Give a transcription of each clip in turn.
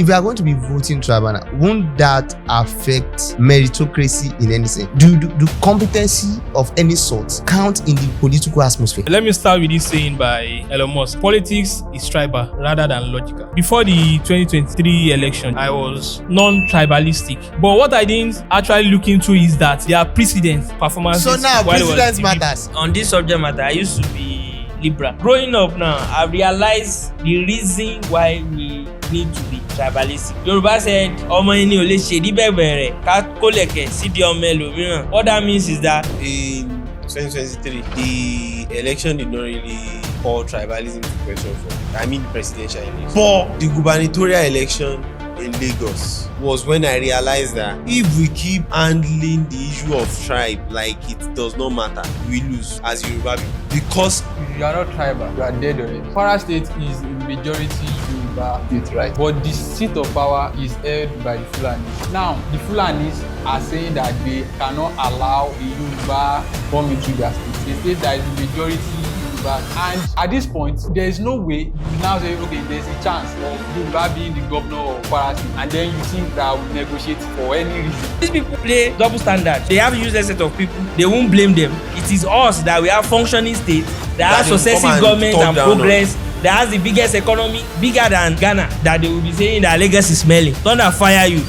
if you are going to be voting tribal, won't that affect meritocracy in any sense? Do competency of any sort count in the political atmosphere? Let me start with this saying by Elon Musk. Politics is tribal rather than logical. Before the 2023 election, I was non-tribalistic. But what I didn't actually look into is that there are precedent performances. So now precedent matters. On this subject matter, I used to be liberal. Growing up now, I realized the reason why we need to be tribalistic. Yoruba said, "Ọmọ ẹni ò lè ṣe ní bẹ̀bẹ̀ rẹ̀ ká kó lẹ̀kẹ̀ sídìí ọmọ ẹlòmíràn." What that means is that in 2023, the election did not really call tribalism to question for. I mean, the presidential election. For the gubernatorial election in Lagos was when I realized that if we keep handling the issue of tribe like it does not matter, we lose as Yoruba people. Because if you are not tribal, you are dead already. Kwara State is in majority Yoruba state, right? But the seat of power is held by the Fulanis. Now, the Fulanis are saying that they cannot allow the Yoruba to come into their state. They say that the majority Yoruba, and at this point, there is no way you now say, okay, there's a chance of Yoruba being the governor of Kwara State, and then you think that we negotiate for any reason. these people play double standard. They have a useless set of people. They won't blame them. It is us that we have functioning states that has successive government and progress. That has the biggest economy, bigger than Ghana, that they will be saying that Lagos is smelling. Thunder fire you.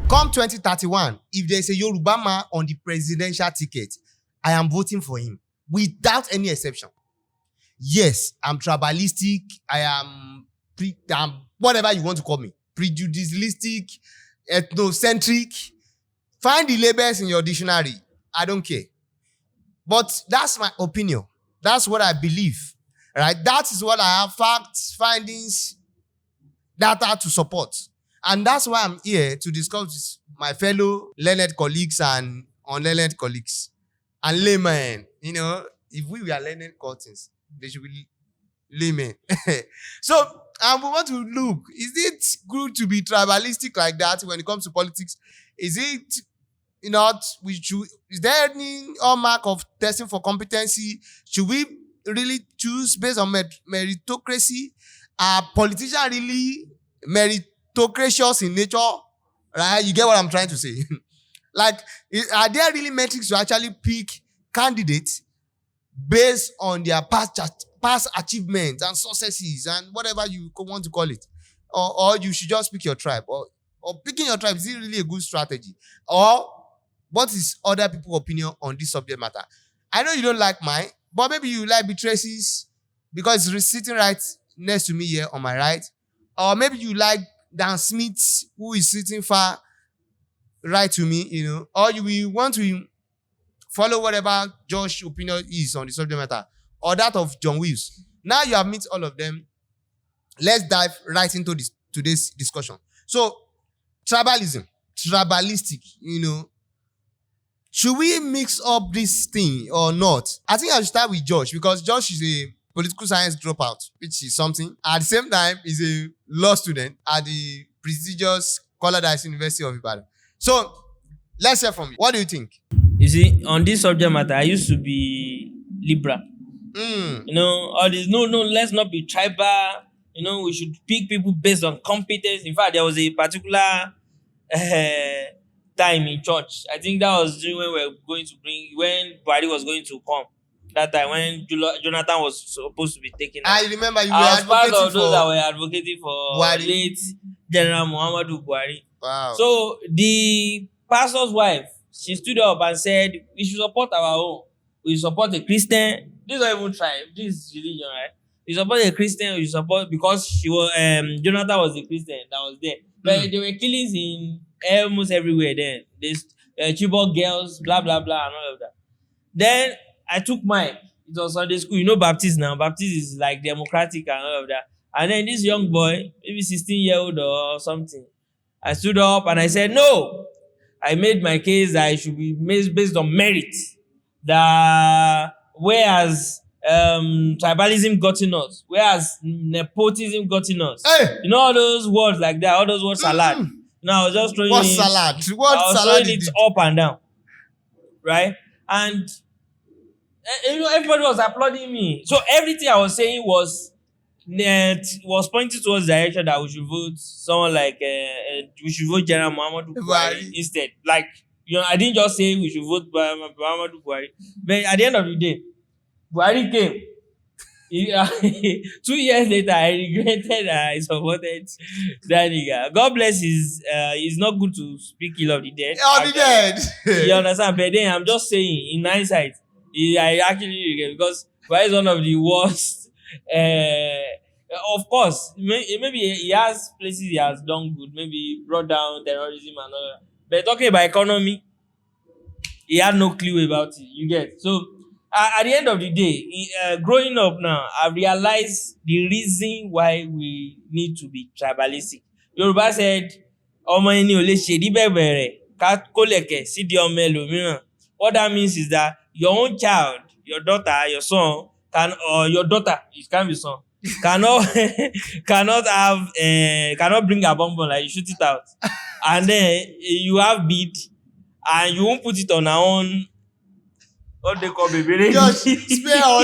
Come 2031, if there is a Yoruba man on the presidential ticket, I am voting for him without any exception. Yes, I'm tribalistic. I am whatever you want to call me, prejudicialistic, ethnocentric. Find the labels in your dictionary. I don't care. But that's my opinion. That's what I believe. Right? That is what I have facts, findings, data to support. And that's why I'm here to discuss with my fellow learned colleagues and unlearned colleagues. And laymen, you know, if we were learned courtings, they should be laymen. So, we want to look, is it good to be tribalistic like that when it comes to politics? Is it not, is there any hallmark of testing for competency? Should we really choose based on meritocracy? Are politicians really meritocracious in nature? Right? You get what I'm trying to say? Like, are there really metrics to actually pick candidates based on their past achievements and successes and whatever you want to call it? Or you should just pick your tribe? Or picking your tribe, is it really a good strategy? Or what is other people's opinion on this subject matter? I know you don't like mine, but maybe you like Beatrice's because it's sitting right next to me here on my right. Or maybe you like Dan Smith, who is sitting far right to me, you know. Or you will want to follow whatever Josh's opinion is on the subject matter. Or that of John Wills. Now you have met all of them. Let's dive right into today's discussion. So, tribalism, tribalistic, you know. Should we mix up this thing or not? I think I should start with Josh because Josh is a political science dropout, which is something. At the same time, he's a law student at the prestigious Colorado University of Ibadan. So, let's hear from you. What do you think? You see, on this subject matter, I used to be liberal. You know, all this, no, let's not be tribal. You know, we should pick people based on competence. In fact, there was a particular time in church. I think that was during when Buhari was going to come. That time when Jonathan was supposed to be taken. I remember you were I was part advocating of those for that were advocating for Buhari. late General Muhammadu Buhari. Wow. So the pastor's wife, she stood up and said, we should support our own. We support a Christian. This is not even tribe. This is religion, right? We support a Christian. We support because she was Jonathan was a Christian that was there. But there were killings in almost everywhere. Then there's Chibok girls, blah blah blah, and all of that. Then I took mine. It was Sunday school. You know Baptist now. Baptist is like democratic and all of that. And then this young boy, maybe 16-year-old or something, I stood up and I said, no. I made my case that it should be based on merit. That whereas tribalism got in us, whereas nepotism got in us. Hey! You know all those words like that, all those words salad. Now I was just throwing What it. salad? What I was salad throwing is it it? up and down. Right? And you know, everybody was applauding me. So everything I was saying was was pointing towards the direction that we should vote someone like we should vote General Muhammadu Buhari instead. Like, I didn't just say we should vote Muhammadu Buhari, but at the end of the day, Buhari came. 2 years later, I regretted I supported that nigga. God bless his. It's not good to speak ill of the dead. You understand? But then I'm just saying, in hindsight, I actually regret because Buhari is one of the worst. Of course, maybe he has places he has done good. Maybe brought down terrorism and all that. But talking about economy, he had no clue about it. You get so. At the end of the day, growing up now, I realized the reason why we need to be tribalistic. Yoruba said, "Ọmọ ẹni ò lè ṣe ní bẹ̀bẹ̀rẹ̀ ká kó lẹ̀kẹ̀ sídìí ọmọ ẹlòmíràn." What that means is that your own child, your daughter, your son, or your daughter, it can be son, cannot bring a bonbon, like you shoot it out, and then you have bead, and you won't put it on her own. What they call baby? Josh, spare all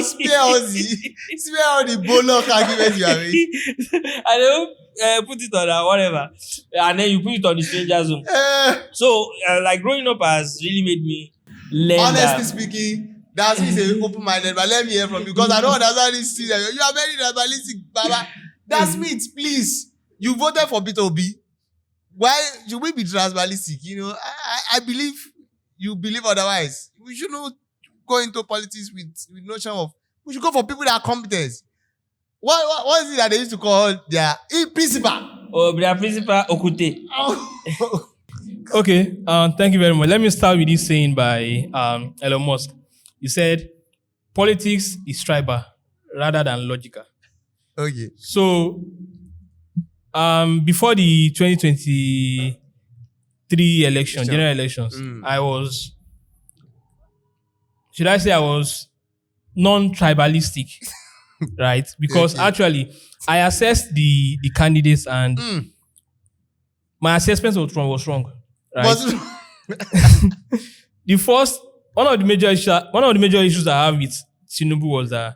the bollock argument you are making. And then put it on whatever, and then you put it on the stranger zone. So, like growing up has really made me learn. Honestly speaking, that's me say open-minded, but let me hear from you because I don't understand this thing. You are very tribalistic, Baba. That's me, please. You voted for Peter Obi. Why should we be tribalistic? I believe you believe otherwise. We should not go into politics with notion of we should go for people that are competent. What is it that they used to call their principal? Oh, their principal Okute. Okay, thank you very much. Let me start with this saying by Elon Musk. He said, politics is tribal rather than logical. Okay. So, before the 2023 election, general elections, I was non-tribalistic, right? Because actually, I assessed the candidates and my assessment was wrong, right? One of the major issues I have with Tinubu was that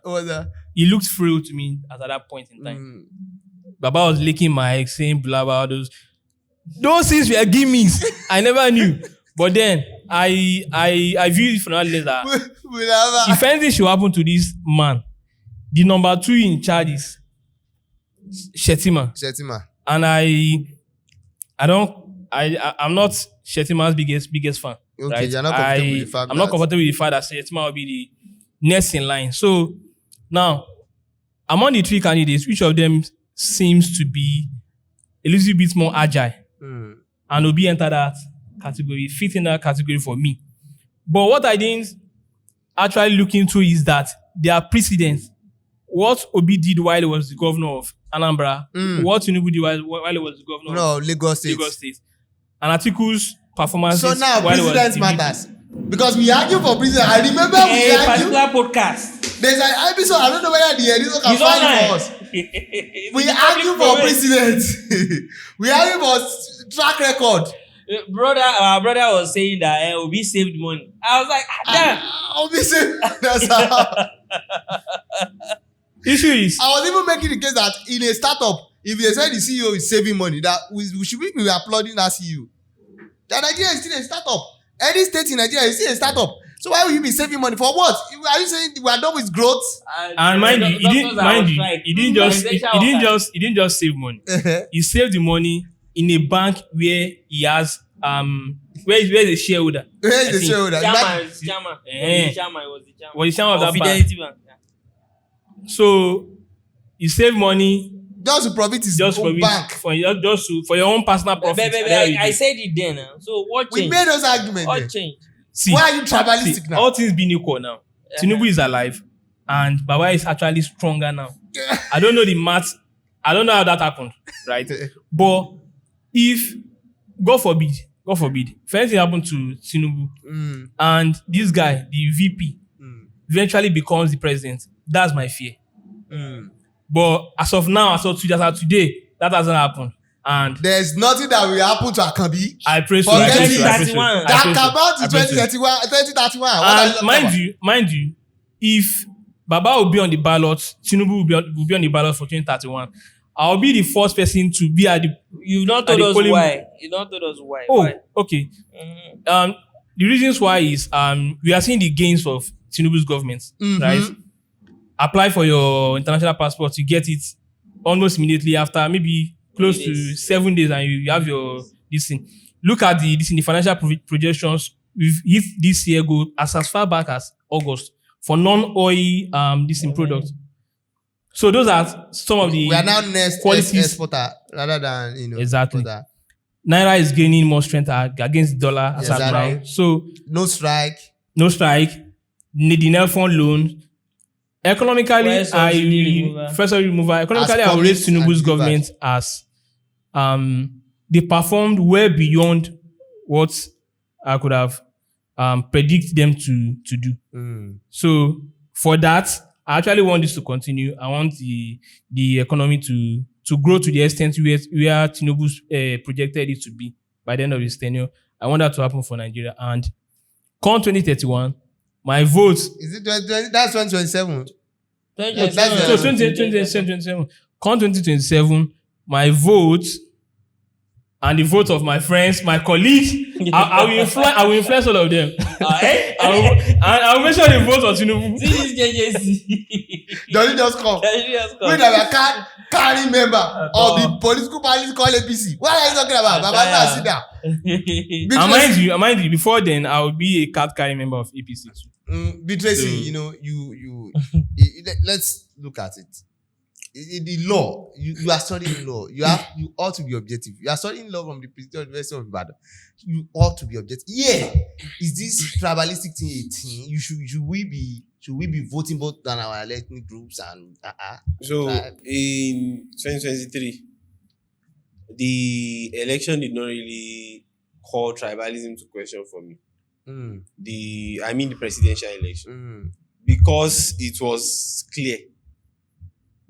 he looked frail to me at that point in time. Baba was licking my egg, saying blah blah those things were gimmicks. I never knew. But then I viewed it from that later. If anything should happen to this man, the number 2 in charge is Shettima. And I'm not Shettima's biggest fan. Okay, right? you're not comfortable with the fact I'm not comfortable with the fact that Shettima will be the next in line. So now, among the 3 candidates, which of them seems to be a little bit more agile and Obi enter that category, fit in that category for me. But what I didn't actually look into is that there are precedents. What Obi did while he was the governor of Anambra, what Tinubu did while he was the governor of Lagos State. And Atiku's performances. So now while precedence matters. Because we argue for precedence. I remember we argue. Particular podcast. There's an episode, I don't know whether the editor can find it for us. We argue for precedence. We argue for track record. Our brother was saying that Obi saved money. I was like, damn. Obi saved. That's how. Issue is, I was even making the case that in a startup, if they say the CEO is saving money, that we should be applauding that CEO. That Nigeria is still a startup. Any state in Nigeria is still a startup. So why will you be saving money for what? Are you saying we are done with growth? And mind you, he didn't just save money. He saved the money in a bank where he has where's the shareholder? Where is the shareholder? Chairman. Was the chairman of that Fidelity bank. So you save money just to profit his own bank. For your own personal profit. I said it then. So what changed? We made those arguments. What changed? See, why are you tribalistic now? All things being equal now, Tinubu is alive and Baba is actually stronger now. I don't know the maths. I don't know how that happened, right? But if, God forbid, if anything happened to Tinubu and this guy, the VP, eventually becomes the president, that's my fear. But as of now, as of today, that hasn't happened. And there's nothing that will happen to Akabi. I pray so. That I about 2031. And mind you, if Baba will be on the ballot. Tinubu will be on the ballot for 2031. I'll be the first person to be at the. You've not told us why. You've not told us why. Oh, Why? okay. The reasons why is we are seeing the gains of Tinubu's government, right? Apply for your international passport, you get it almost immediately after maybe close to 7 days, and you have your this thing. Look at the financial projections. If this year go as far back as August for non-oil this product. So those are some of the We are now next qualities. exporter rather than Exactly. exporter. Naira is gaining more strength against the dollar as Exactly. of now. So No strike. no strike, the Nelfon loan. Economically, first subsidy removal. Economically, I will rate Tinubu's government as they performed well beyond what I could have predict them to do. So for that, I actually want this to continue. I want the economy to grow to the extent where Tinubu projected it to be by the end of his tenure. I want that to happen for Nigeria. And come 2031, my vote. Is it 2020? That's 2027. So 2027. Come 2027, my vote and the vote of my friends, my colleagues, I will influence all of them. I will make sure they vote on Tinubu. See this JJC. Does it just come? When we are carrying member of the political party called APC. What are you talking about? Baba, sit down. I mind you, before then, I will be a card carrying member of APC too. Tracy, let's look at it. In the law, you are studying law. You ought to be objective. You are studying law from the Presbyterian University of Ibadan. You ought to be objective. Yeah, is this tribalistic thing a thing? Should we be voting both on our ethnic groups and So in 2023, the election did not really call tribalism to question for me. The presidential election, because it was clear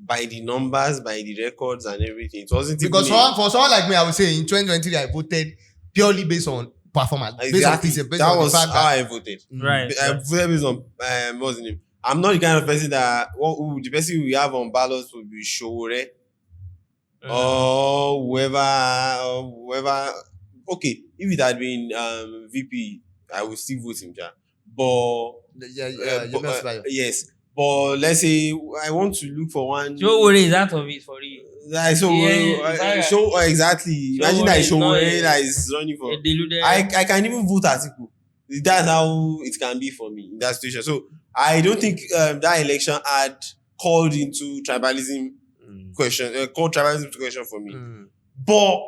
by the numbers, by the records and everything. It wasn't because for someone like me, I would say in 2023 I voted purely based on performance. Exactly. Based on was the fact how I voted. Right. I voted based on what's the name? I'm not the kind of person that the person we have on ballots will be Showore or whoever. Okay, if it had been VP, I would still vote him. But yes. But let's say I want to look for one. Showore is out of it for you. Exactly. Imagine that Showore that is running for. I can even vote Atiku. That's how it can be for me in that situation. So I don't think that election had called into tribalism question. Called tribalism question for me. But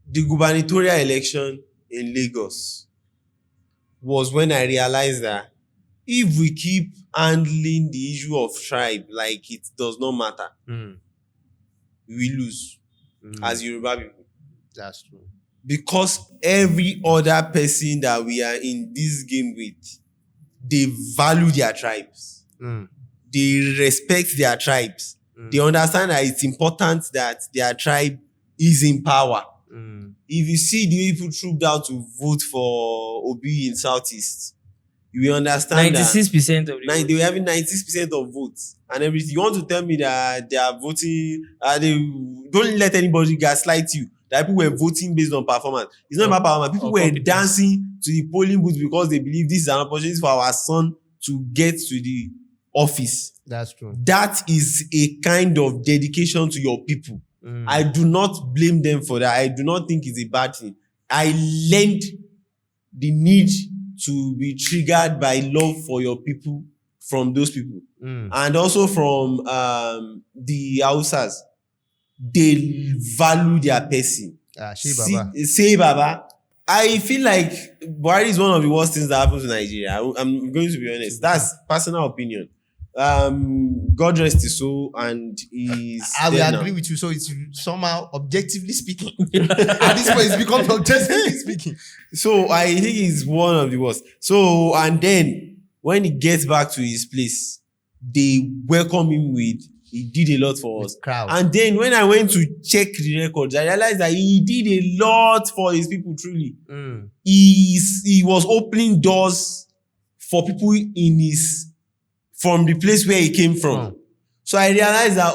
the gubernatorial election in Lagos was when I realized that if we keep handling the issue of tribe like it does not matter, we lose as Yoruba people. That's true. Because every other person that we are in this game with, they value their tribes. They respect their tribes. They understand that it's important that their tribe is in power. If you see the way people trooped out to vote for Obi in Southeast, you will understand 96% of the they were having 96% of votes and everything. You want to tell me that they are voting, they don't let anybody gaslight you, that people were voting based on performance. It's not about performance. People were dancing to the polling booth because they believe this is an opportunity for our son to get to the office. That's true. That is a kind of dedication to your people. I do not blame them for that. I do not think it's a bad thing. I learned the need to be triggered by love for your people from those people. And also from the Hausas. They value their person. Say Baba. I feel like Buhari is one of the worst things that happens in Nigeria. I'm going to be honest. That's personal opinion. God rest his soul, and I will agree with you. So it's somehow objectively speaking. At this point, it's become objectively speaking. So I think he's one of the worst. So, and then when he gets back to his place, they welcome him with, he did a lot for us. Crowd. And then when I went to check the records, I realized that he did a lot for his people, truly. He was opening doors for people in his from the place where he came from. So I realized that,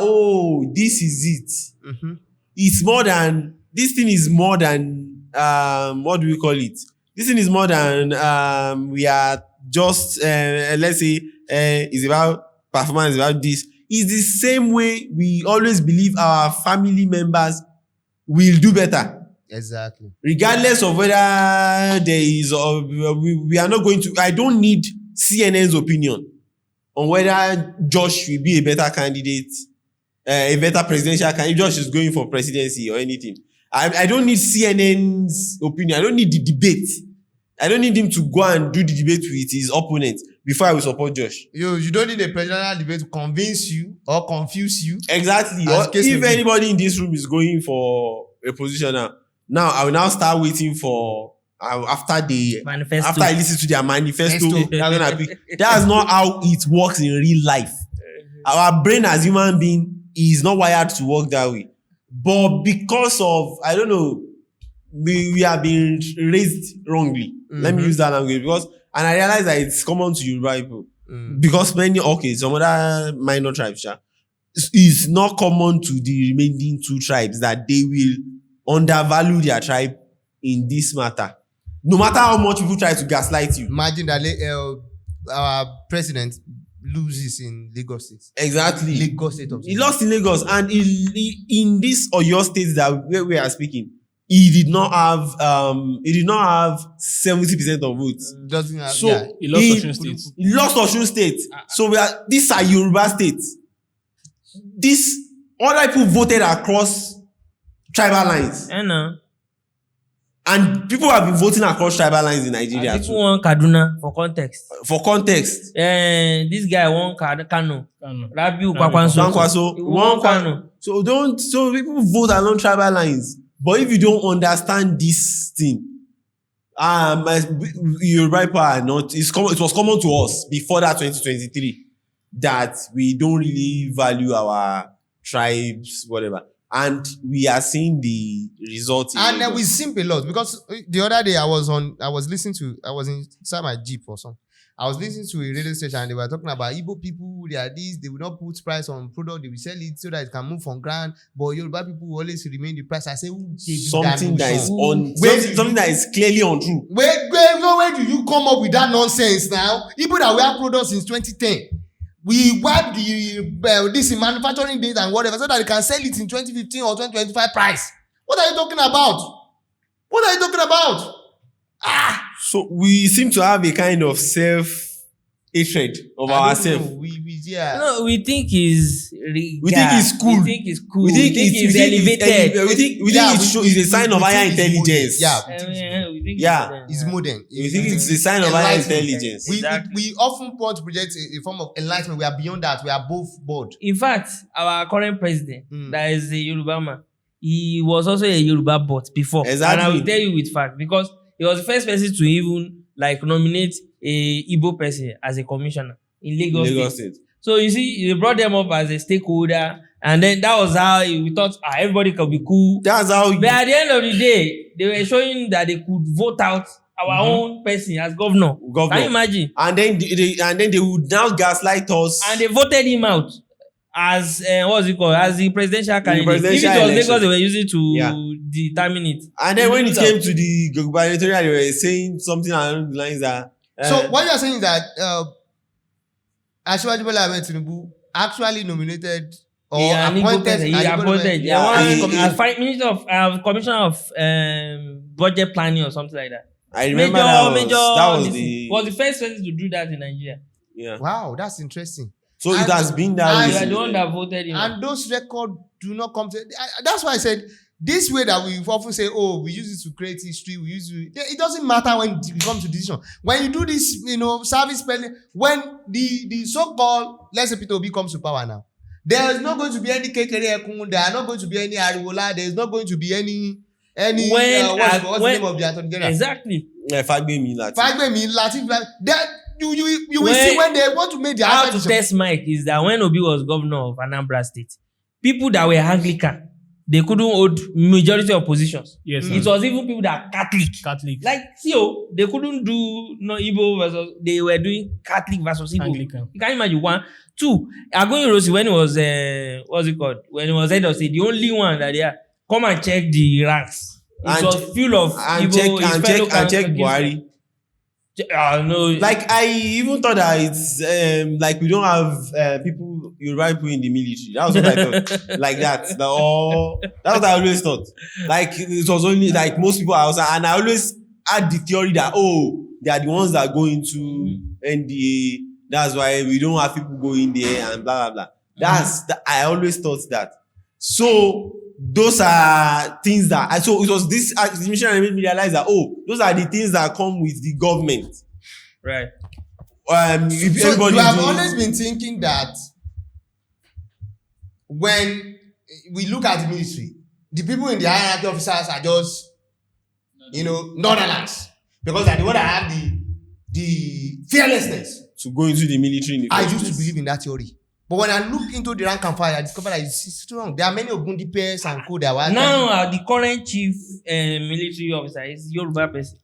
this is it. Mm-hmm. It's more than, this thing is more than, what do we call it? This thing is more than, we are just, let's say, it's about performance, about this. It's the same way we always believe our family members will do better. Exactly. Regardless of whether there is, or we are not going to, I don't need CNN's opinion on whether Josh will be a better candidate, a better presidential candidate, if Josh is going for presidency or anything. I don't need CNN's opinion. I don't need the debate. I don't need him to go and do the debate with his opponent before I will support Josh. You don't need a presidential debate to convince you or confuse you. Exactly. Or if anybody in this room is going for a position now I will now start waiting for after I listen to their manifesto. That's not how it works in real life. Our brain as human being is not wired to work that way. But because of, I don't know, we have been raised wrongly. Mm-hmm. Let me use that language and I realize that it's common to Yoruba people. Because some other minor tribes, it's not common to the remaining two tribes that they will undervalue their tribe in this matter. No matter how much people try to gaslight you. Imagine that our president loses in Lagos State. Exactly. Lagos State. He lost in Lagos, and in this Oyo State that we are speaking, he did not have 70% of votes. Doesn't have, so he lost Osun State. He lost Osun State. So these are Yoruba states. Other people voted across tribal lines. And people have been voting across tribal lines in Nigeria. People want Kaduna for context. This guy won Kano. Rabiu Kwankwaso won Kano. So people vote along tribal lines. But if you don't understand this thing, Yoruba people are not. It was common to us before that 2023 that we don't really value our tribes, whatever. And we are seeing the results. And then we simp a lot because the other day I was inside my Jeep or something. I was listening to a radio station and they were talking about Igbo people, they are this, they will not put price on product, they will sell it so that it can move from ground. But Yoruba people will always remain the price. I say, something that is clearly untrue. Where do you come up with that nonsense now? People that wear products since 2010. We wipe this in manufacturing date and whatever so that they can sell it in 2015 or 2025 price. What are you talking about? So we seem to have a kind of self-hatred of ourselves. We think it's cool. We think it's elevated. We think it's a sign of higher intelligence. It's modern. We think it's a sign of higher intelligence. We often want to project a form of enlightenment. We are beyond that. We are both bored. In fact, our current president, that is a Yoruba man, he was also a Yoruba bot before. Exactly. And I will tell you with fact because he was the first person to even nominate a Igbo person as a commissioner in Lagos State. So you see, they brought them up as a stakeholder, and then that was how we thought everybody could be cool. That's how. But at the end of the day, they were showing that they could vote out our own person as governor. Can you imagine? And then they would now gaslight us. And they voted him out as what's it called? As the presidential candidate. If it was Lagos, they were using to determine it. And then when it came to the gubernatorial, they were saying something along the lines that. So what you are saying is that Asiwaju Bola Ahmed Tinubu actually nominated or appointed. Minister of Commissioner of Budget Planning or something like that. I remember was the first person to do that in Nigeria. Yeah. Wow, that's interesting. So it has been that way. You are the one that voted him. And those records do not come to. That's why I said this way that we often say, we use it to create history. It doesn't matter when it comes to decision. When you do this, service spending, when the so-called, let's say Peter Obi comes to power now, there is not going to be any Kekere Ekun, there are not going to be any Ariwola, there is not going to be any what's the name of the Attorney General? Exactly. Fagbemi Latif. That you will see when they want to make the how to test Mike is that when Obi was governor of Anambra State, people that were Anglican they couldn't hold majority of positions. Yes, It was even people that are Catholic. Catholic. Like, they couldn't do no Igbo versus, they were doing Catholic versus Igbo. Anglican. You can imagine. One. Two, Agoyin Rosi, when it was, what's it called? When it was head of state, the only one that they are, come and check the ranks. It was full of Igbo, and check Buhari. No. Like I even thought that it's like we don't have people Yoruba people in the military. That was what I thought. Like that. That's what I always thought. Like it was only like most people are outside, and I always had the theory that they are the ones that go into NDA. That's why we don't have people going there and blah blah blah. I always thought that. So those are things that so it was this mission that made me realize that those are the things that come with the government. Right. If So everybody you have doing- always been thinking that when we look at the military, the people in the hierarchy officers are just, northerners, because they're the one that have the fearlessness. to go into the military. In the I first used to place. believe in that theory. But when I look into the rank and file, I discovered that it's wrong. There are many Ogundi pairs and co that were Now, the current chief military officer is Yoruba person.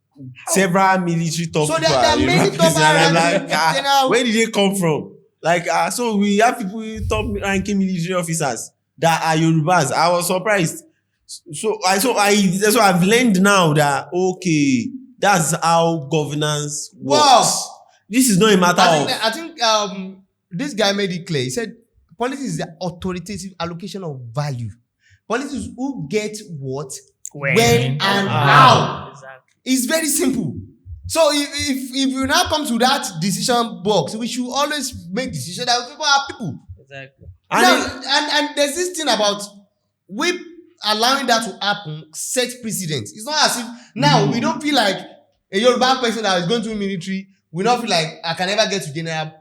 Several military top So people there are are many Yoruba top people, and I'm ranking like, general- where did they come from? Like, so we have people top ranking military officers that are Yorubas. I was surprised. So that's what I've learned now that that's how governance works. Wow. This is not a matter of I think this guy made it clear. He said politics is the authoritative allocation of value. Politics is who get what, when and how. Exactly. It's very simple. So if you now come to that decision box, we should always make decisions that people are people. Exactly. And there's this thing about we allowing that to happen set precedent. It's not as if now we don't feel like a Yoruba person that is going to military, we don't feel like I can never get to general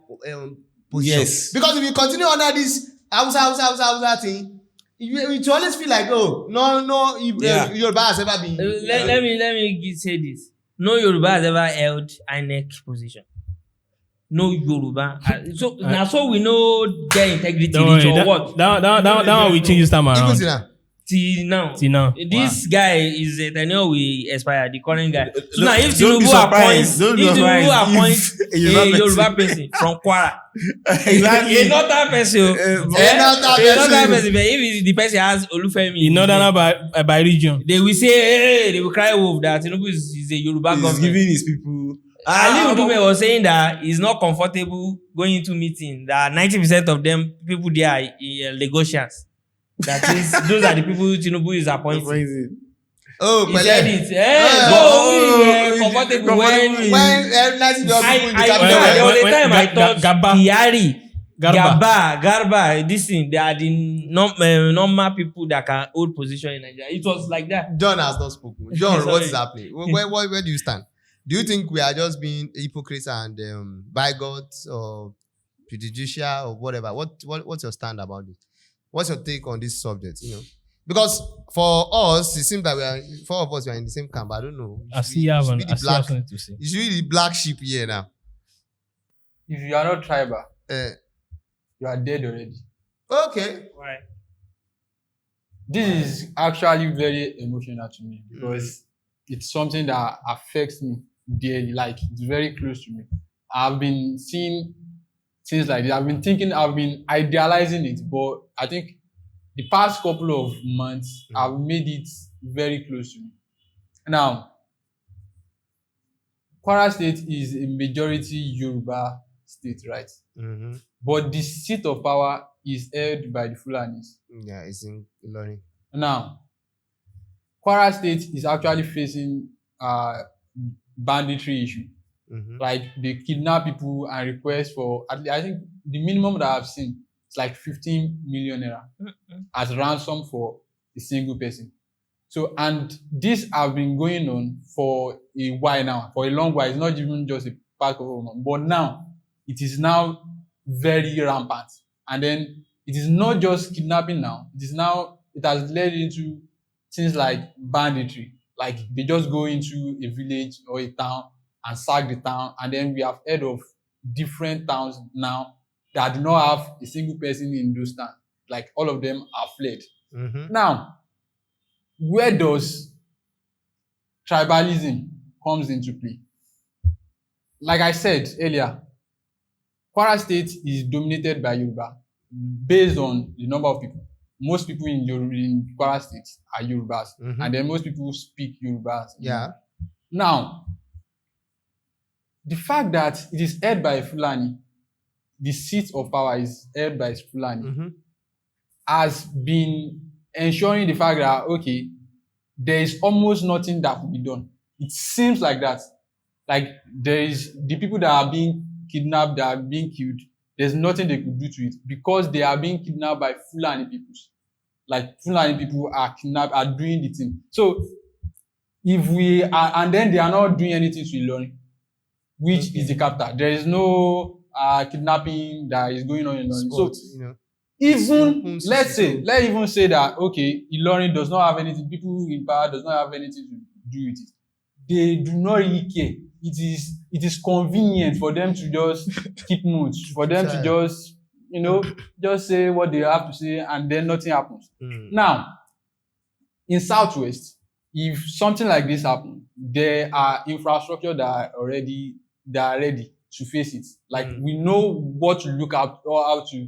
position. Yes. Because if you continue under this Hausa thing, you always feel like, Yoruba has ever been. Let me say this. No Yoruba has ever held INEC position. No Yoruba. So we know their integrity Don't worry, or what. that one we change this time Even around. now. Till now. This guy is a tenure we expire, the current guy. So now if Don't be Tinubu surprised. appoints If a Yoruba person from Kwara, Exactly. a northern person, northern but person. if the person has Olufemi, In northern by region. they will say, they will cry wolf that Tinubu is a Yoruba He's government. giving his people. Ali Udume was saying that he's not comfortable going into meeting. That 90% of them people there are Lagosians. That is, those are the people Tinubu is appointing. Oh, He but said it. Comfortable when 90% of people in the I capital. there was a time I thought Gaba. Kiari, Garba. Garba, this thing, they are the normal people that can hold position in Nigeria. It was like that. John has not spoken. John, what is Sorry. happening? Where do you stand? Do you think we are just being hypocrites and bigots or prejudicial or whatever? What's your stand about it? What's your take on this subject? Because for us, it seems that four of us we are in the same camp. I don't know. I see you have something to say. You should be the black sheep here now. If you are not tribal, Uh, you are dead already. okay. Right. This is actually very emotional to me because it's something that affects me daily. Like, it's very close to me. I've been seeing things like this. I've been idealizing it, but I think the past couple of months have made it very close to me. Now, Kwara State is a majority Yoruba state, right? Mm-hmm. But the seat of power is held by the Fulanis. Yeah, it's in learning. Now, Kwara State is actually facing banditry issue. Mm-hmm. Like, they kidnap people and request for, I think the minimum that I've seen is like 15 million naira as ransom for a single person. So, and this have been going on for a while now, for a long while. It's not even just a past couple of months, but now it is now very rampant. And then it is not just kidnapping now. It has led into things like banditry. Like, they just go into a village or a town and sack the town. And then we have heard of different towns now that do not have a single person in those towns. Like, all of them are fled. Mm-hmm. Now, where does tribalism comes into play? Like I said earlier, Kwara State is dominated by Yoruba based on the number of people. Most people in Kwara State are Yorubas, and then most people speak Yorubas. Yeah. Now, the fact that it is held by Fulani, the seat of power is held by Fulani, has been ensuring the fact that, okay, there is almost nothing that could be done. It seems like that. Like, there is the people that are being kidnapped, that are being killed, there's nothing they could do to it because they are being kidnapped by Fulani people. Like, Fulani people are kidnapped, are doing the thing. So, if we are, and then they are not doing anything to Ilorin, which is the capital. There is no kidnapping that is going on in Ilorin. So, even let's even say that, okay, Ilorin does not have anything, people in power does not have anything to do with it. They do not really care. It is convenient for them to just keep notes, for them to just, just say what they have to say, and then nothing happens. Now, in Southwest, if something like this happens, there are infrastructure that are ready to face it. Like, we know what to look at or how to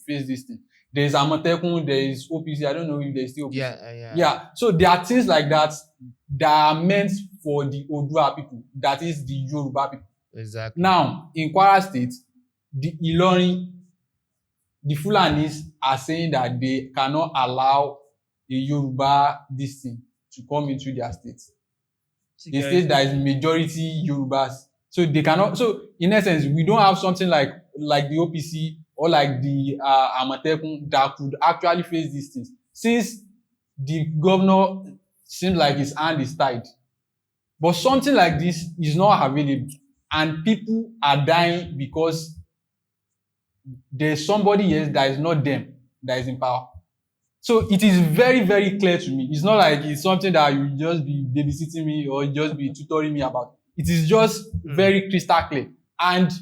face this thing. There is Amotekun, there is OPC. I don't know if there's still OPC. Yeah. So there are things like that are meant for the Odua people, that is the Yoruba people. Exactly. Now, in Kwara State, the Ilorin, the Fulanis are saying that they cannot allow a Yoruba this thing to come into their state. A state that is majority Yorubas. So they cannot. So in essence, we don't have something like the OPC or like the Amotekun that could actually face these things. Since the governor seems like his hand is tied. But something like this is not available, and people are dying because there's somebody else that is not them that is in power. So it is very, very clear to me. It's not like it's something that you just be babysitting me or just be tutoring me about. It is just very crystal clear. And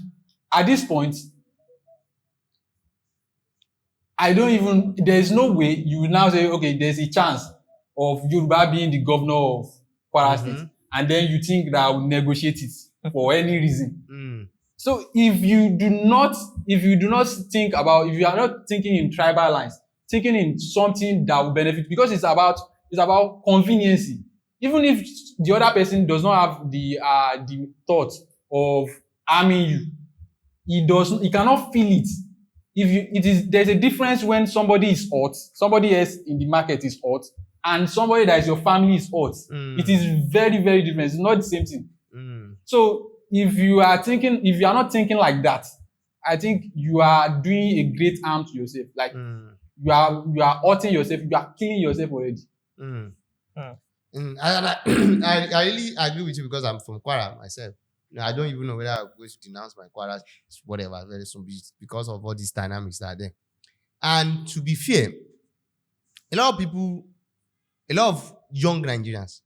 at this point, there is no way you will now say, okay, there's a chance of Yoruba being the governor of Kwara State, and then you think that I will negotiate it for any reason. So if you are not thinking in tribal lines, thinking in something that will benefit, because it's about conveniency. Even if the other person does not have the thought of harming you, he cannot feel it. There's a difference when somebody is hot, somebody else in the market is hot, and somebody that is your family is hot. It is very, very different. It's not the same thing. So if you are not thinking like that, I think you are doing a great harm to yourself. Like, you are hurting yourself, you are killing yourself already. I really agree with you because I'm from Kwara myself. I don't even know whether I'm going to denounce my Kwara whatever very soon because of all these dynamics that are there. And to be fair, a lot of young Nigerians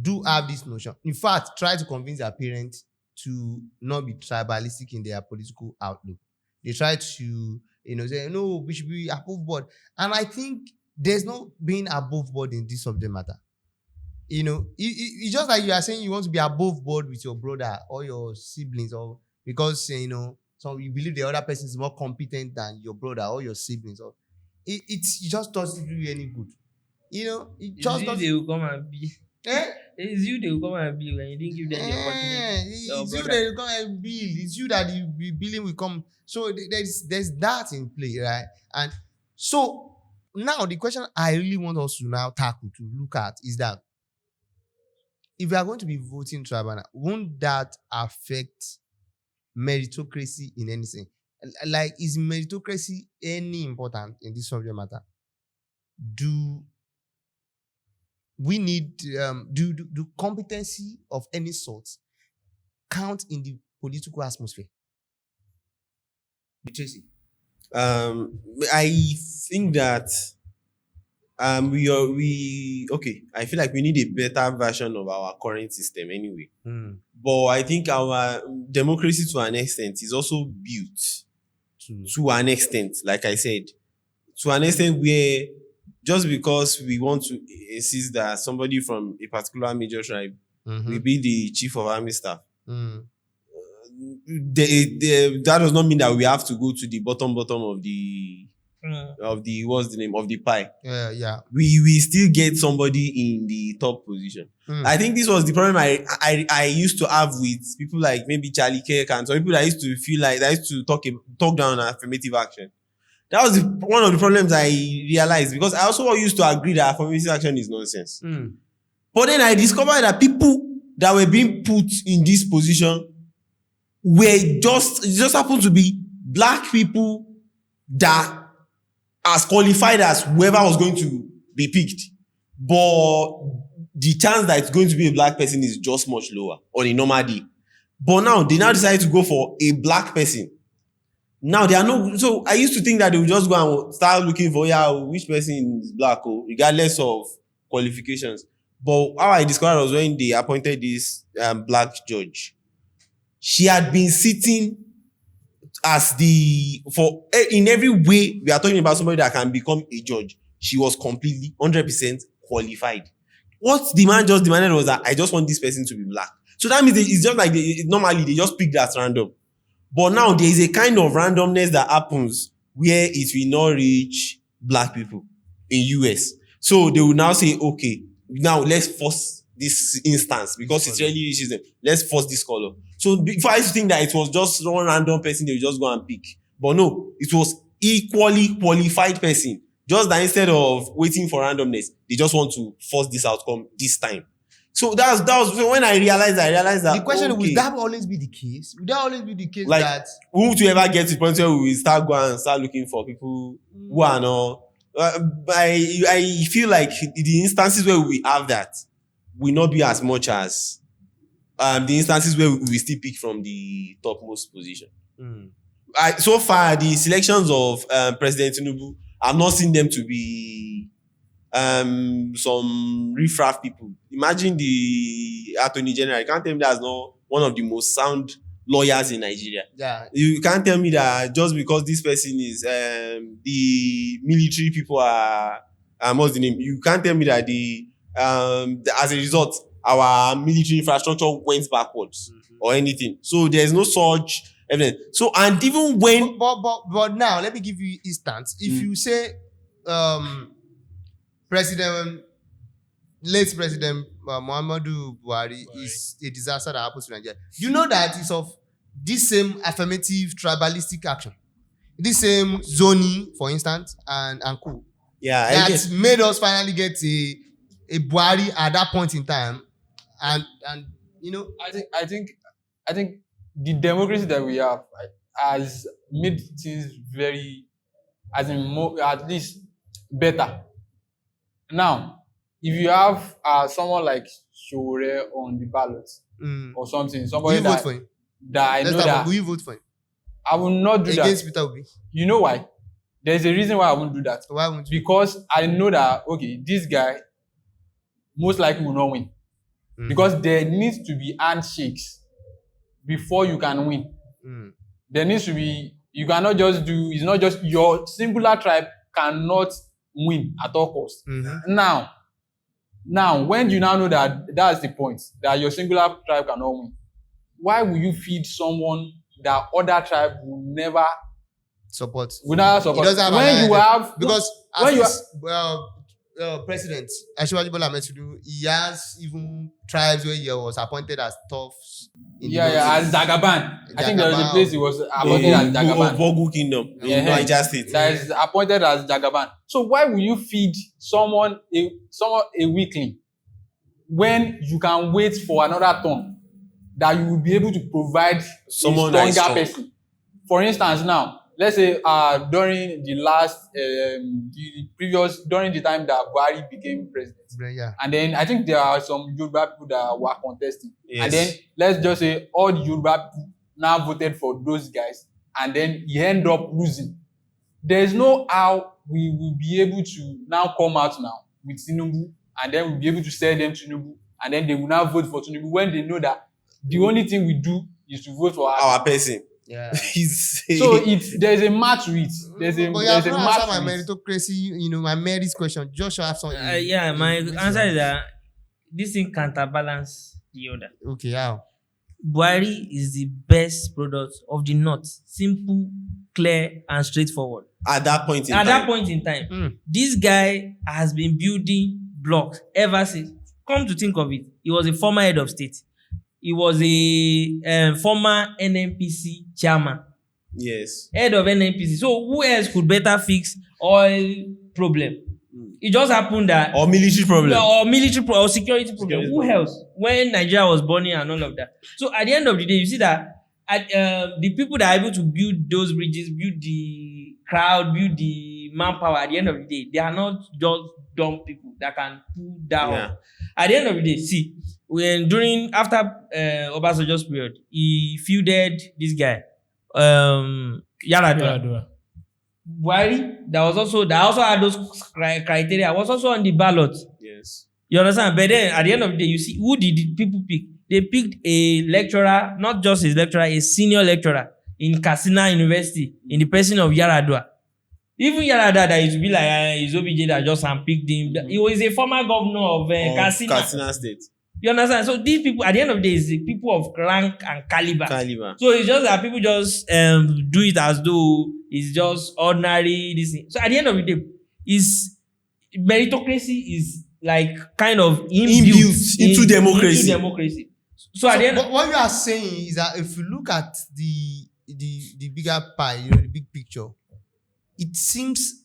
do have this notion. In fact, try to convince their parents to not be tribalistic in their political outlook. They try to, say, no, we should be above board. And I think there's no being above board in this subject matter. It's just like you are saying you want to be above board with your brother or your siblings, or because, so you believe the other person is more competent than your brother or your siblings. Or it just doesn't do you any good. It just doesn't. They will come and be. It's you they will come and bill when you didn't give them the opportunity. It's you they will come and bill. It's you that the billing will come. So there's that in play, right? And so now the question I really want us to now tackle, to look at, is that if we are going to be voting tribal, won't that affect meritocracy in anything? Like, is meritocracy any important in this subject matter? Do we need do competency of any sort count in the political atmosphere? Tracy. I think that I feel like we need a better version of our current system anyway. But I think our democracy to an extent is also built to an extent, like I said, to an extent where just because we want to insist that somebody from a particular major tribe will be the chief of army staff, that does not mean that we have to go to the bottom of the what's the name of the pie. Yeah. We still get somebody in the top position. I think this was the problem I used to have with people like maybe Charlie Kirk and some people that used to feel like that used to talk down on affirmative action. That was one of the problems I realized, because I also used to agree that affirmative action is nonsense. But then I discovered that people that were being put in this position were just happened to be black people that as qualified as whoever was going to be picked. But the chance that it's going to be a black person is just much lower on a normal day. But now they decided to go for a black person. Now they are no. So I used to think that they would just go and start looking for which person is black, regardless of qualifications. But how I discovered was when they appointed this black judge. She had been sitting as in every way we are talking about somebody that can become a judge. She was completely 100% qualified. What the man just demanded was that I just want this person to be black. So that means it's just like normally they just pick that random. But now there is a kind of randomness that happens where it will not reach black people in US. So they will now say, okay, now let's force this instance because it really reaches them. Let's force this color. So before I used to think that it was just one random person they would just go and pick. But no, it was equally qualified person. Just that instead of waiting for randomness, they just want to force this outcome this time. So that was so when I realized that the question is, will that always be the case? Will that always be the case like, that won't you ever get to the point where we will start looking for people who are not? I feel like the instances where we have that will not be as much as the instances where we still pick from the topmost position. So far, the selections of President Tinubu, I've not seen them to be some riffraff people. Imagine the Attorney General. You can't tell me that's not one of the most sound lawyers in Nigeria. Yeah. You can't tell me that just because this person is the military people are what's the name? You can't tell me that as a result our military infrastructure went backwards or anything. So there's no such evidence. So and even when but now let me give you instance. If you say late President Muhammadu Buhari is a disaster that happens to Nigeria, you know that it's of this same affirmative tribalistic action, this same zoning, for instance, and co. Yeah, that made us finally get a Buhari at that point in time, and you know, I think the democracy that we have has made things very, at least better. Now, if you have someone like Shore on the ballot or something, somebody will you vote for him? That I know that will you vote for him? I will not do against that. Peter Obi? You know why? There's a reason why I won't do that. Why won't you? Because I know that this guy most likely will not win. Because there needs to be handshakes before you can win. There needs to be, you cannot just it's not just your singular tribe cannot win at all costs. Now, when you now know that that's the point, that your singular tribe cannot win, why will you feed someone that other tribe will never support? Will never support. It doesn't have when you have because when you president Asiwaju Bola Ahmed Tinubu, he has even tribes where he was appointed as toughs. As Jagaban. I think there was a place he was appointed as Jagaban. Bogu Kingdom in Niger State. That is appointed as Jagaban. So why will you feed someone a weakling when you can wait for another turn that you will be able to provide someone a stronger person? For instance, now, let's say during the during the time that Buhari became president, and then I think there are some Yoruba people that were contesting, and then let's just say all the Yoruba people now voted for those guys, and then he ended up losing. There's no how we will be able to now come out now with Tinubu, and then we'll be able to sell them Tinubu, and then they will now vote for Tinubu when they know that the only thing we do is to vote for our person. Yeah. So there's a match to it. There's a But you have there's a not match answered my to it. meritocracy, my merit question. Joshua have some. Yeah, my answer is that this thing counterbalance the other. Okay, how? Buhari is the best product of the North. Simple, clear, and straightforward. At that point in At time. that point in time, this guy has been building blocks ever since. Come to think of it, he was a former head of state. He was a former NNPC chairman. Yes. Head of NNPC. So who else could better fix oil problem? It just happened that Or military problem. or security problem. Who else? When Nigeria was burning and all of that. So at the end of the day, you see that the people that are able to build those bridges, build the crowd, build the manpower, at the end of the day, they are not just dumb people that can pull down. Yeah. At the end of the day, see, after Obasanjo's period, he fielded this guy, Yaradua. Yaradua. Buhari, that also had those criteria, was also on the ballot. Yes. You understand? But then at the end of the day, you see, who did the people pick? They picked a lecturer, not just a lecturer, a senior lecturer in Katsina University, in the person of Yaradua. Even Yaradua, that used to be like his OBJ that just handpicked him. He was a former governor of Katsina State. You understand? So these people, at the end of the day, is the people of rank and caliber. So it's just that people just do it as though it's just ordinary. This thing. So at the end of the day, meritocracy is like kind of inbuilt into democracy. Into democracy. So at the end, but what you are saying is that if you look at the bigger pie, the big picture, it seems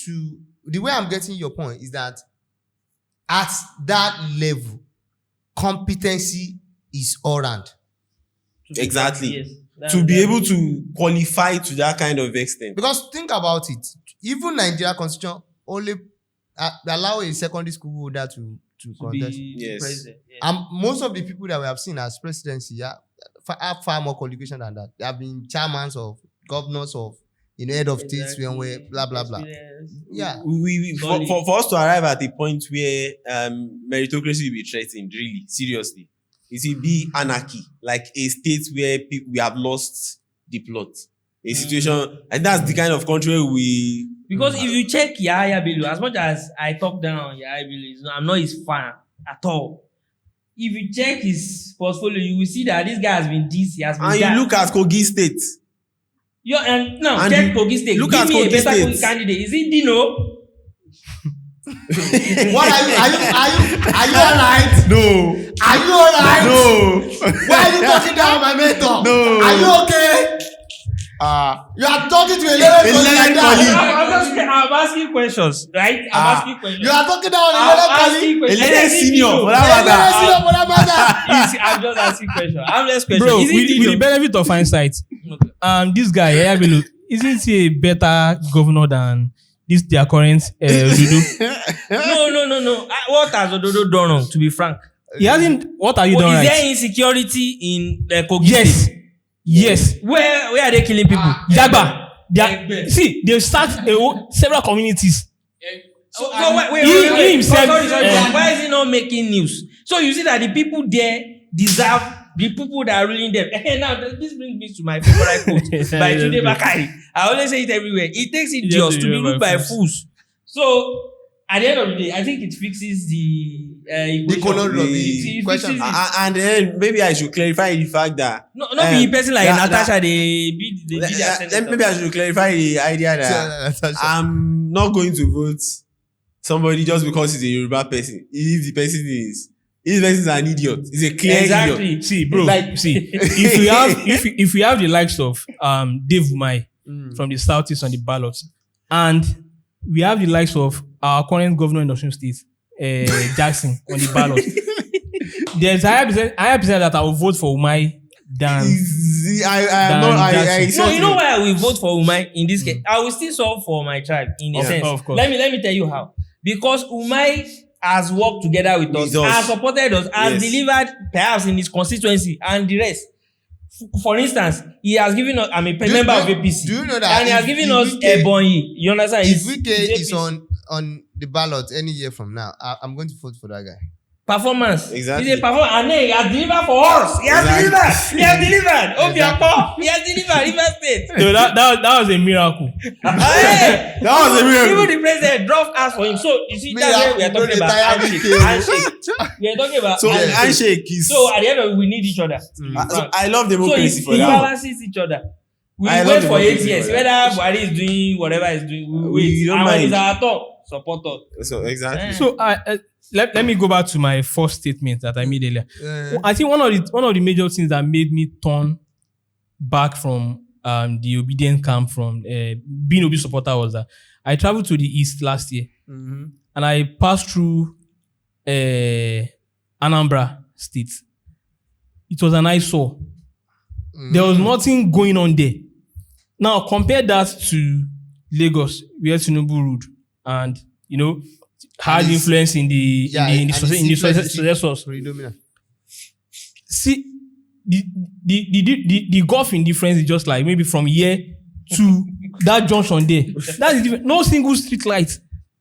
to the way I'm getting your point is that at that level, competency is all round. Exactly. Yes. To be able to qualify to that kind of extent. Because think about it, even Nigeria Constitution only allow a secondary school holder to contest. Yes. President. Yes. And most of the people that we have seen as presidency have far more qualification than that. They have been chairmen of governors of head of states when we blah blah blah. Yeah. For us to arrive at a point where meritocracy will be threatened, really, seriously, it will be anarchy, like a state where we have lost the plot. A situation, and that's the kind of country we. Because if you check Yahaya Bello, as much as I talk down on Yahaya Bello, I'm not his fan at all. If you check his portfolio, you will see that this guy has been this, he has been and that. You look at Kogi State. Check Kogi State. Look Give at me Kogi a better State. Kogi candidate. Is it Dino? What are you alright? No. Are you alright? No. Why are you talking down my mentor? No. Are you okay? You are talking to a level like that. I'm asking questions, right? I'm asking questions. You are talking down a I'm level asking questions. A little senior, for I'm just asking questions. I'm less questions. Bro, Is it with Dino? the benefit of hindsight, this guy, Yahaya Bello, isn't he a better governor than their current Ododo? No. What has Ododo done wrong, to be frank? He hasn't. What are you doing Is right? there insecurity in Kogi Yes. State? Yes. Where are they killing people? Jagba. They've started several communities. So wait. He himself- Sorry. Why is he not making news? So you see that the people there deserve the people that are ruling them. Now this brings me to my favorite quote by Tunde Bakari. I always say it everywhere. It takes idiots to be ruled by fools. So at the end of the day, I think it fixes the conundrum, the question. And then maybe I should clarify the fact that not be person like Natasha. Maybe I should clarify the idea that I'm not going to vote somebody just because he's a Yoruba person. If the person is an idiot, he's a clear idiot. See, bro. If we have the likes of Dave Umai from the southeast on the ballot, and we have the likes of our current governor in Osun State, Jackson, on the ballot, there's a higher percent that I will vote for Umai than. No, you know why I will vote for Umai in this case? I will still solve for my tribe in a sense. Of course. Let me tell you how. Because Umai has worked together with us, has supported us, has delivered perhaps in his constituency and the rest. For instance, he has given us, I'm a member of APC. Do you know that? And he has given us Ebonyi. You understand? If Wike is on the ballot any year from now, I'm going to vote for that guy. Performance. Exactly. He's a performer, and then he has delivered for us. He has delivered. He has delivered. Obiakpo, he has delivered. River State. So that was a miracle. Hey, That was a miracle. even the president dropped ask for him. So you see, that's where we are talking about handshake. We are talking about So handshake. handshake is. So at the end of it, we need each other. So I love So democracy it for that. balances each other. We I wait love for 8 democracy years. for Whether that. Buhari is doing whatever he's doing, we We wait. don't And when mind. it's our turn, support us. So exactly. So let me go back to my first statement that I made earlier. Uh, I think one of the major things that made me turn back from the obedient camp from being Obi supporter was that I traveled to the east last year mm-hmm. and I passed through Anambra State. It was an eyesore. There was nothing going on there. Now compare that to Lagos, where Tinubu ruled, and had influence in the successors. Predominant. See, the gulf in difference is just like maybe from here to that junction there. That is different. No single street light.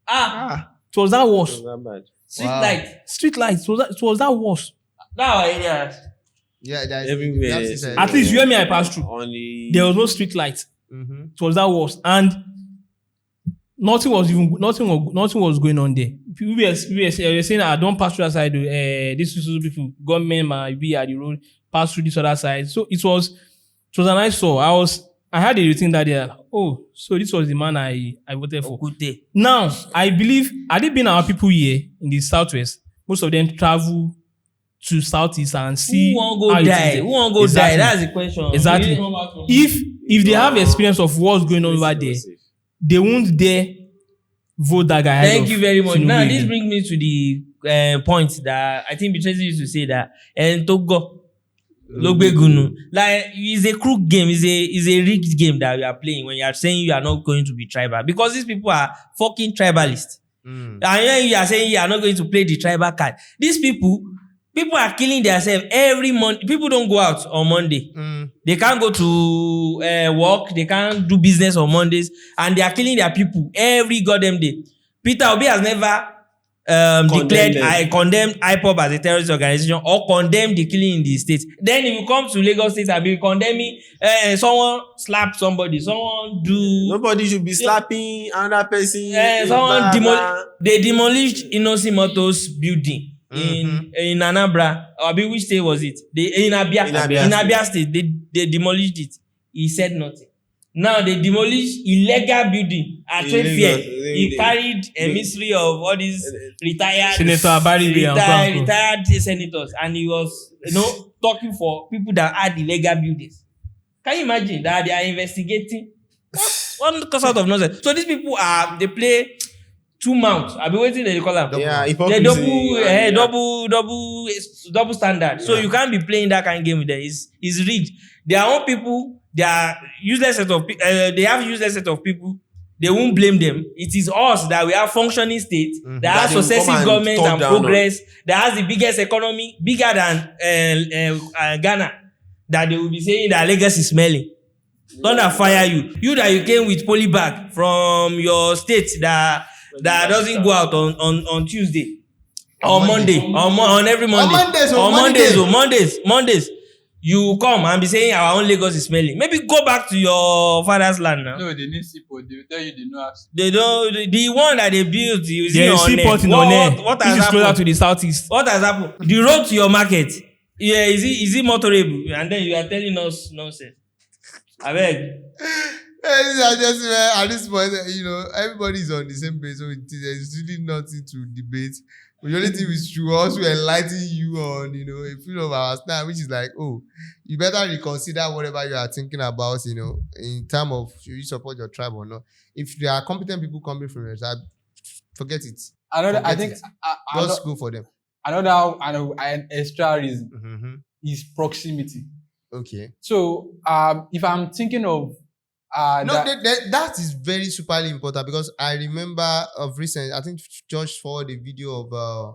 It was that worse. Not bad. Street Wow. light. Street light. It was that worse. Now our areas. Yeah, that's Everywhere. that's it. At least where me I passed through, On the. there was no street light. Mm-hmm. It was that worse, and nothing was going on there. We were saying, "I don't pass through that side. These people, government might be at the road, pass through this other side." So it was a nice saw. I had a routine that day. Oh, so this was the man I voted for. Okute. Now I believe, had it been our people here in the southwest, most of them travel to southeast and see Who won't go how it is die? there. Who won't go Exactly. die? That's the question. Exactly. If they have experience of what's going on over there, they won't dare vote that guy. Thank you very much. Tinubu Now, again. this brings me to the point that I think Beatrice used to say that Togo Logbegunu. Like, it's a crook game, it's a rigged game that we are playing when you are saying you are not going to be tribal. Because these people are fucking tribalists. And then you are saying you are not going to play the tribal card. These people are killing themselves every month. People don't go out on Monday. They can't go to work. They can't do business on Mondays. And they are killing their people every goddamn day. Peter Obi has never condemned IPOB as a terrorist organization or condemned the killing in the state. Then if you come to Lagos State and be condemning someone slap somebody, someone do... Nobody should be slapping another person. They demolished Inosi Motors building. In Anambra, or which state was it? In Abia State, they demolished it. He said nothing. Now they demolished illegal building at trade fair. He carried a mystery of all these retired senators, and he was talking for people that had illegal buildings. Can you imagine that they are investigating? What sort of nonsense? So these people they play two mounts. I've been waiting they call them. Yeah, They double standard. So you can't be playing that kind of game with them. It's rigged. Their own people, they are useless set of they have useless set of people. They won't blame them. It is us that we have functioning state that has successive government and progress, that has the biggest economy, bigger than Ghana, that they will be saying that Lagos is smelling. Thunder fire you. You that you came with polybag from your state that doesn't go out on Tuesday or Monday on every Monday. Mondays. You come and be saying our own Lagos is smelling. Maybe go back to your father's land now. No, they need seaport. They will tell you they know access. They don't. The one that they built, you see There is on seaport in there. Onne. What This has is closer happened? to the southeast. What has happened? The road to your market. Yeah, is it motorable? And then you are telling us nonsense. I beg. I just at this point, everybody is on the same page, so there's really nothing to debate. The only thing we should also enlighten you on, a few of our stand, which is like, you better reconsider whatever you are thinking about, in terms of should you support your tribe or not. If there are competent people coming from your tribe, forget it. Just go for them. Another extra reason is proximity. Okay. So if I'm thinking of that is very superly important because I remember of recent, I think Josh forwarded a video of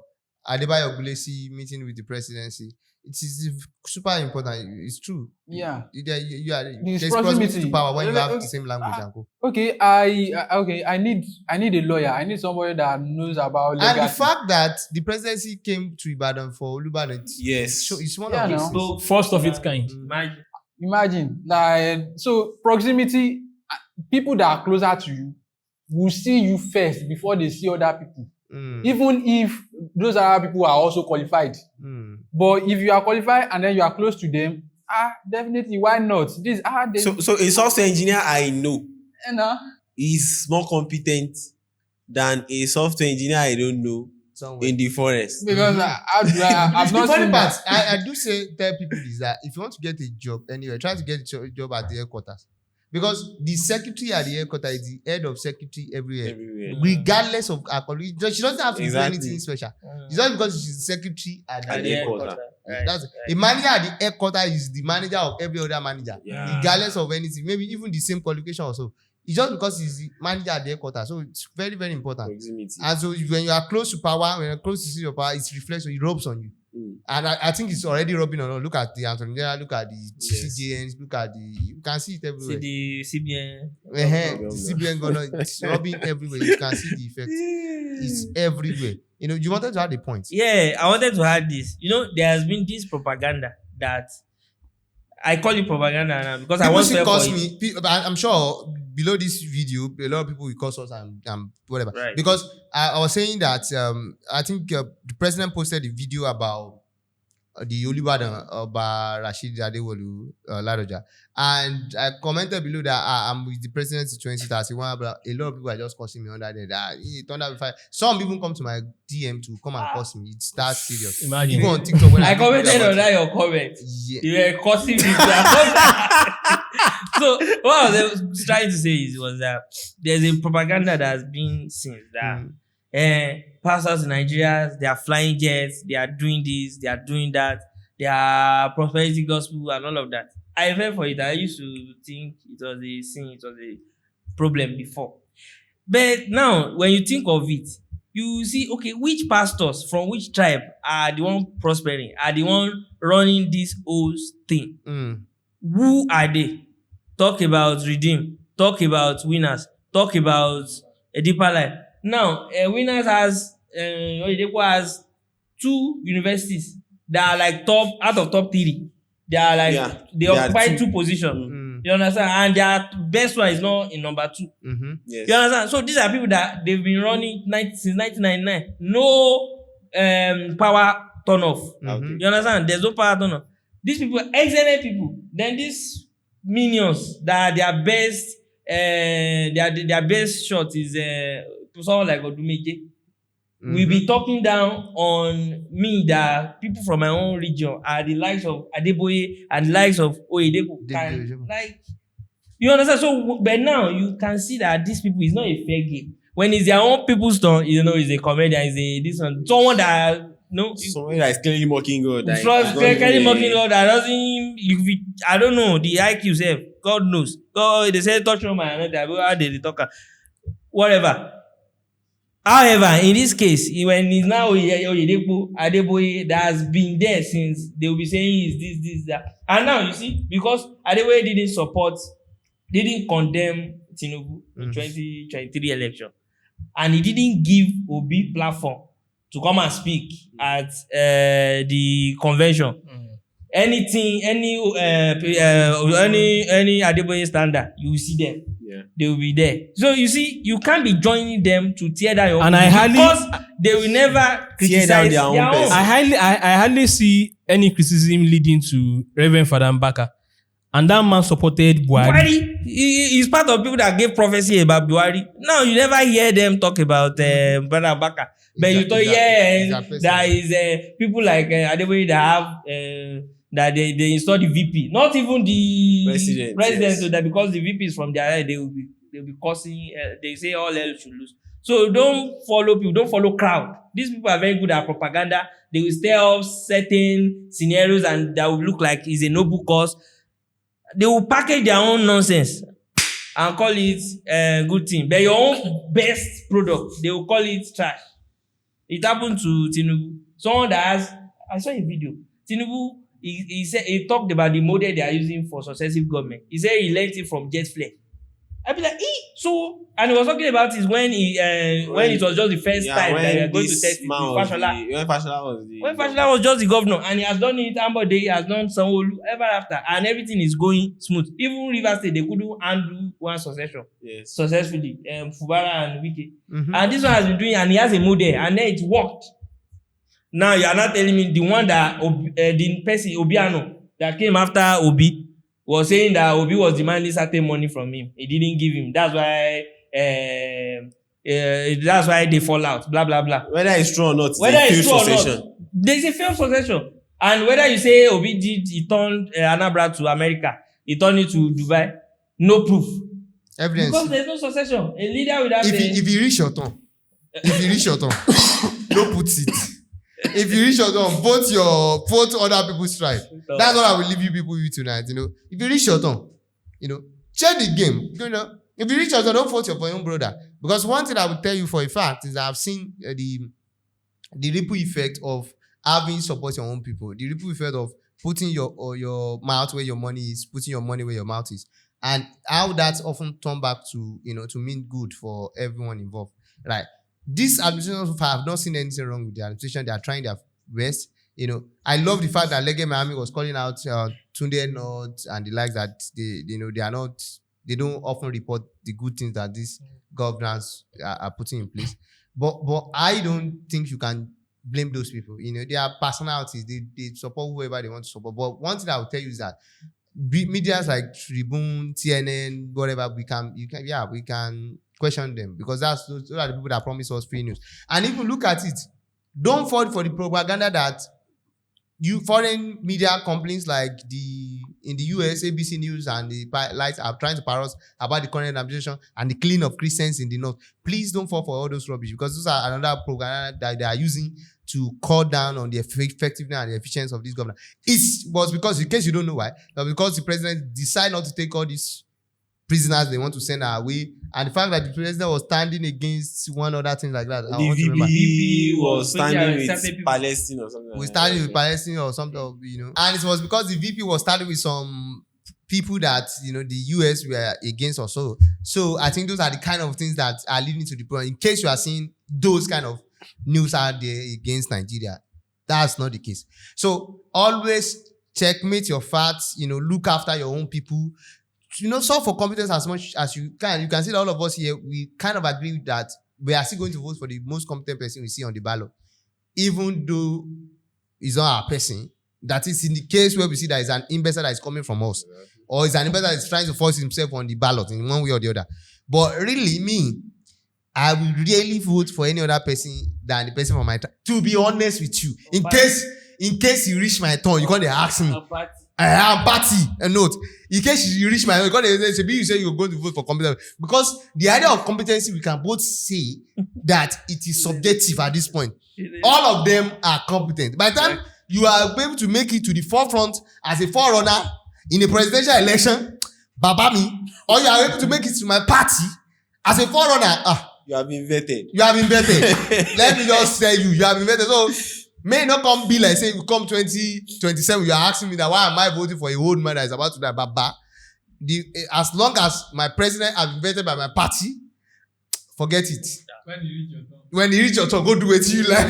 Adebayo Ogunlesi meeting with the presidency. It is super important. It's true. Yeah. There's This proximity to proximity. power when you have Okay. the same language and co. Okay, I need a lawyer. I need somebody that knows about And legal the things. fact that the presidency came to Ibadan for Olubadan, Yes. it's one Yeah, of no. those things. So First of its kind. imagine. Imagine, like, so proximity, people that are closer to you will see you first before they see other people. Even if those other people are also qualified. But if you are qualified and then you are close to them, definitely, why not? So a software engineer I know You know, is more competent than a software engineer I don't know Somewhere. in the forest. because I've The not funny seen part, that. I do tell people is that if you want to get a job anywhere, try to get a job at the headquarters. Because the secretary at the headquarters is the head of secretary everywhere. Regardless of her colleague. She doesn't have to do anything special. It's just because she's the secretary at the At the headquarters. headquarters. That's a manager at the headquarters is the manager of every other manager, Yeah. regardless of anything. Maybe even the same qualification also. It's just because he's the manager at the headquarters. So it's very, very important. Proximity. And so when you are close to power, when you're close to see your power, it reflects, so it rubs on you. And I think it's already rubbing on. Look at the Anthony General, look at the CJNs, look at you can see it everywhere. See the CBN. The CBN governor, it's rubbing everywhere. You can see the effect. It's everywhere. You wanted to add a point. Yeah, I wanted to add this. There has been this propaganda that I call it propaganda now because I People want still to curse me. I'm sure below this video, a lot of people will curse us and whatever. Right. Because I was saying that I think the president posted a video about the Olubadan Oba Rashid Adewolu Ladoja, and I commented below that I'm with the president in 2031. But a lot of people are just cursing me under there. That it turned out if some even come to my DM to come and curse me. It's that serious. Imagine. Even on TikTok when I make commented video on about that your comment. Yeah. You were cursing me. So what I was trying to say was that there's a propaganda that has been since that pastors in Nigeria, they are flying jets, they are doing this, they are doing that, they are prosperity gospel and all of that. I fell for it. I used to think it was a sin, it was a problem before. But now, when you think of it, you see, okay, which pastors from which tribe are the one prospering, are the one running this whole thing? Who are they? Talk about Redeem, talk about Winners, talk about A Deeper Life. Now, Winners has has 2 universities that are like out of top 3. They are like they occupy 2 positions. You understand? And their best one is not in number 2. Yes. You understand? So these are people that they've been running since 1999. No power turn off. You understand? There's no power turn off. These people are excellent people. Then these minions that their best their best shot is someone like Odumeke. We'll be talking down on me that people from my own region are the likes of Adeboye and the likes of Oyedepo. Like, you understand? So, but now you can see that these people is not a fair game. When it's their own people's turn, it's a comedian, this one, someone that someone that is clearly mocking God. Clearly mocking God that doesn't. I don't know the IQ self. God knows. God, they say touch on my another. How they talk? Whatever. However, in this case, when it's now Oyedepo, Adeboye that has been there since, they will be saying is this, that. And now you see, because Adeboye didn't condemn Tinubu in 2023 election, and he didn't give Obi platform to come and speak at the convention. Any Adeboye standard, you will see them. Yeah. They will be there. So you see, you can't be joining them to tear down your own because they will never criticize their own. I hardly see any criticism leading to Reverend Father Mbaka. And that man supported Buhari. He's part of people that gave prophecy about Buhari. Now you never hear them talk about Brother Mbaka. But you thought, there is people like Adeboye that have that they install the VP, not even the president, so that because the VP is from their head, they'll be causing. They say all hell should lose. So don't follow people, don't follow crowd. These people are very good at propaganda. They will stir up certain scenarios, and that will look like it's a noble cause. They will package their own nonsense and call it a good thing. But your own best product, they will call it trash. It happened to Tinubu. Someone that I saw a video. Tinubu, he said he talked about the model they are using for successive government. He said he learned it from jet flare. I be like, so, and he was talking about it when it was just the first time that we were going to test it with Fashola. When Fashola was just the governor, and he has done it, Ambode, he has done Sanwo-Olu ever after, and everything is going smooth. Even Rivers State, they couldn't handle one succession successfully. Fubara and Wike. And this one has been doing, and he has a model, and then it worked. Now you are not telling me the one that the person Obiano that came after Obi was saying that Obi was demanding certain money from him. He didn't give him. That's why they fall out. Blah blah blah. Whether it's true or not, there's a failed succession. And whether you say Obi he turned Anambra to America, he turned it to Dubai, no proof. Evidence. Because there's no succession. A leader without if you reach your turn, no put it. If you reach your turn, vote other people's tribe. That's what I will leave you people with tonight. If you reach your turn, check the game. If you reach your turn, don't vote for your own brother. Because one thing I will tell you for a fact is that I've seen the ripple effect of having support your own people. The ripple effect of putting your mouth where your money is, putting your money where your mouth is, and how that's often turned back to to mean good for everyone involved. Right. This administration, I have not seen anything wrong with the administration. They are trying their best. I love the fact that Lege Miami was calling out Tunde North and the likes that they don't often report the good things that these governors are putting in place. But I don't think you can blame those people. They are personalities. They support whoever they want to support. But one thing I will tell you is that medias like Tribune, CNN, whatever, we can question them, because those are the people that promise us free news. And if you look at it, don't fall for the propaganda that foreign media companies like in the US, ABC News and the lights are trying to parrot about the current administration and the killing of Christians in the north. Please don't fall for all those rubbish, because those are another propaganda that they are using to cut down on the effectiveness and the efficiency of this government. It was because, in case you don't know why, because the president decided not to take all these prisoners they want to send our way, and the fact that the president was standing against one other thing like that. The VP was standing with Palestine or something. Palestine or something, And it was because the VP was standing with some people that the US were against or so. So I think those are the kind of things that are leading to the problem. In case you are seeing those kind of news out there against Nigeria, that's not the case. So always checkmate your facts. Look after your own people. Solve for competence as much as you can. You can see that all of us here, we kind of agree that we are still going to vote for the most competent person we see on the ballot, even though it's not our person. That is in the case where we see that it's an investor that is coming from us, or it's an investor that is trying to force himself on the ballot in one way or the other. But really, I will really vote for any other person than the person from my tribe. To be honest with you, in case you reach my turn, you can't ask me. I am party. A note. In case you reach my, you say you're going to vote for competence, because the idea of competency, we can both say that it is subjective at this point. All of them are competent. By the time you are able to make it to the forefront as a forerunner in a presidential election, Babami, or you are able to make it to my party as a forerunner, you have been vetted. Let me just tell you have been vetted. So may not come be like, say, you come 2027, you are asking me that why am I voting for a old man that is about to die? Baba. As long as my president has been vetted by my party, forget it. When you reach your turn, go do it you like.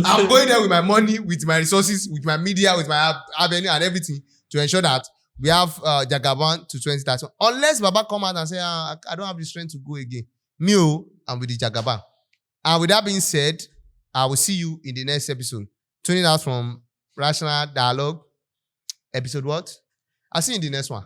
I'm going there with my money, with my resources, with my media, with my avenue and everything to ensure that we have Jagaban to 2030. Unless Baba come out and say, I don't have the strength to go again. I'm with the Jagaban. And with that being said, I will see you in the next episode. Tuning out from Rational Dialogue. Episode what? I'll see you in the next one.